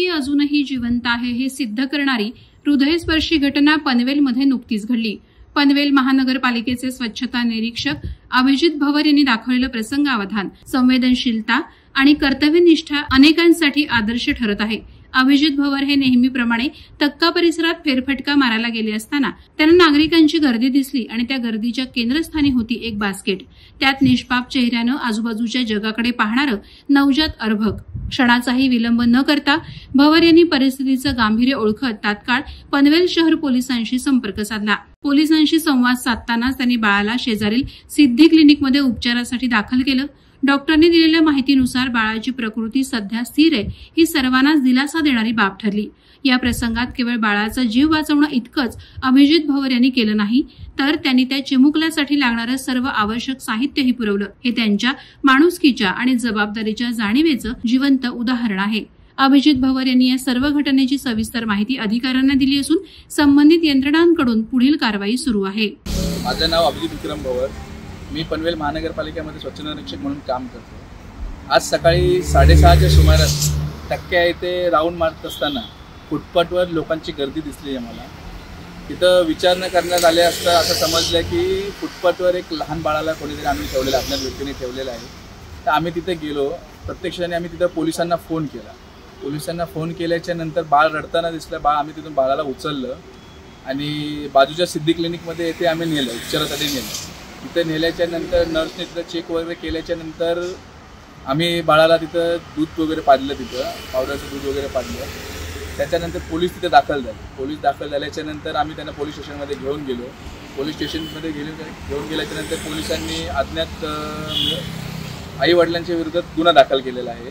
मुलगी अजूनही जिवंत आहे हे सिद्ध करणारी हृदयस्पर्शी घटना पनवेलमध्ये नुकतीच घडली। पनवेल महानगरपालिकेचे स्वच्छता निरीक्षक अभिजित भवर यांनी दाखवलेलं प्रसंगावधान, संवेदनशीलता आणि कर्तव्यनिष्ठा अनेकांसाठी आदर्श ठरत आहे। अभिजित भवर हे नेहमीप्रमाणे तक्का परिसरात फेरफटका मारायला गेले असताना त्यांना नागरिकांची गर्दी दिसली आणि त्या गर्दीच्या केंद्रस्थानी होती एक बास्केट। त्यात निष्पाप चेहऱ्यानं आजूबाजूच्या जगाकडे पाहणारं नवजात अर्भक। क्षणाचाही विलंब न करता भवर यांनी परिस्थितीचं गांभीर्य ओळखत तात्काळ पनवेल शहर पोलिसांशी संपर्क साधला। पोलिसांशी संवाद साधतानाच त्यांनी बाळाला शेजारील सिद्धी क्लिनिकमध्ये उपचारासाठी दाखल केलं। डॉक्टरांनी दिलेल्या माहितीनुसार बाळाची प्रकृती सध्या स्थिर आहे, ही सर्वांनाच दिलासा देणारी बाब ठरली। या प्रसंगात केवळ बाळाचा जीव वाचवणं इतकंच अभिजित भवर यांनी केलं नाही, तर त्यांनी त्या चिमुकल्यासाठी लागणारं सर्व आवश्यक साहित्यही पुरवलं। हे त्यांच्या माणुसकीच्या आणि जबाबदारीच्या जाणीवेचं जिवंत उदाहरण आहे। अभिजित भवर यांनी या सर्व घटनेची सविस्तर माहिती अधिकाऱ्यांना दिली असून संबंधित यंत्रणांकडून पुढील कारवाई सुरू आहे। माझं नाव अभिजित विक्रम भवर, मी पनवेल महानगरपालिकेमध्ये स्वच्छता निरीक्षक म्हणून काम करतो। आज सकाळी 6:30च्या सुमारास टक्क्या येथे राऊंड मारत असताना फुटपाथवर लोकांची गर्दी दिसली आहे। मला तिथं विचारणा करण्यात आले असता असं समजलं की फुटपाथवर एक लहान बाळाला कोणीतरी आम्ही ठेवलेलं, आपल्या व्यक्तीने ठेवलेलं आहे। तर आम्ही तिथे गेलो, प्रत्यक्षाने आम्ही तिथं पोलिसांना फोन केला। पोलिसांना फोन केल्याच्या नंतर बाळ रडताना दिसलं। आम्ही तिथून बाळाला उचललं आणि बाजूच्या सिद्धी क्लिनिकमध्ये येथे आम्ही नेलं, उपचारासाठी नेलं। तिथे नेल्याच्या नंतर नर्सने तिथं चेक वगैरे केल्याच्या नंतर आम्ही बाळाला तिथं दूध वगैरे पाजलं, तिथं पावडरचं दूध वगैरे पाजलं। त्याच्यानंतर पोलीस तिथे दाखल झाले। पोलीस दाखल झाल्याच्या नंतर आम्ही त्यांना पोलीस स्टेशनमध्ये घेऊन गेलो। पोलीस स्टेशनमध्ये घेऊन गेल्याच्या नंतर पोलिसांनी अज्ञात आईवडिलांच्या विरोधात गुन्हा दाखल केलेला आहे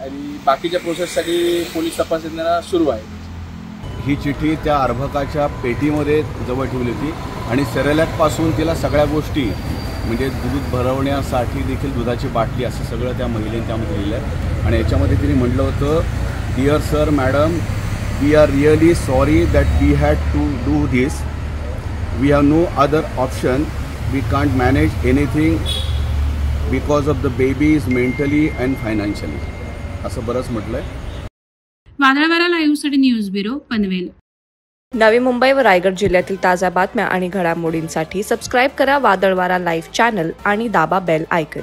आणि बाकीच्या प्रोसेससाठी पोलीस तपास यंत्रणा सुरू आहे। ही चिठ्ठी त्या अर्भकाच्या पेटीमध्ये जवळ ठेवली होती आणि सेरेलॅकपासून तिला सगळ्या गोष्टी म्हणजे दूध भरवण्यासाठी देखील दुधाची बाटली असं सगळं त्या महिलेने त्यामध्ये लिहिलं आहे। आणि याच्यामध्ये तिने म्हटलं होतं, dear sir madam, we are really sorry that we had to do this, we have no other option, we can't manage anything because of the baby is mentally and financially, असं बरंच म्हटलंय। वादळवारा लाईव्हसाठी न्यूज ब्युरो, पनवेल। नवी मुंबई व रायगड जिल्ह्यातील ताज्या बातम्या आणि घडामोडींसाठी सबस्क्राईब करा वादळवारा लाईव्ह चॅनल आणि दाबा बेल आयकॉन।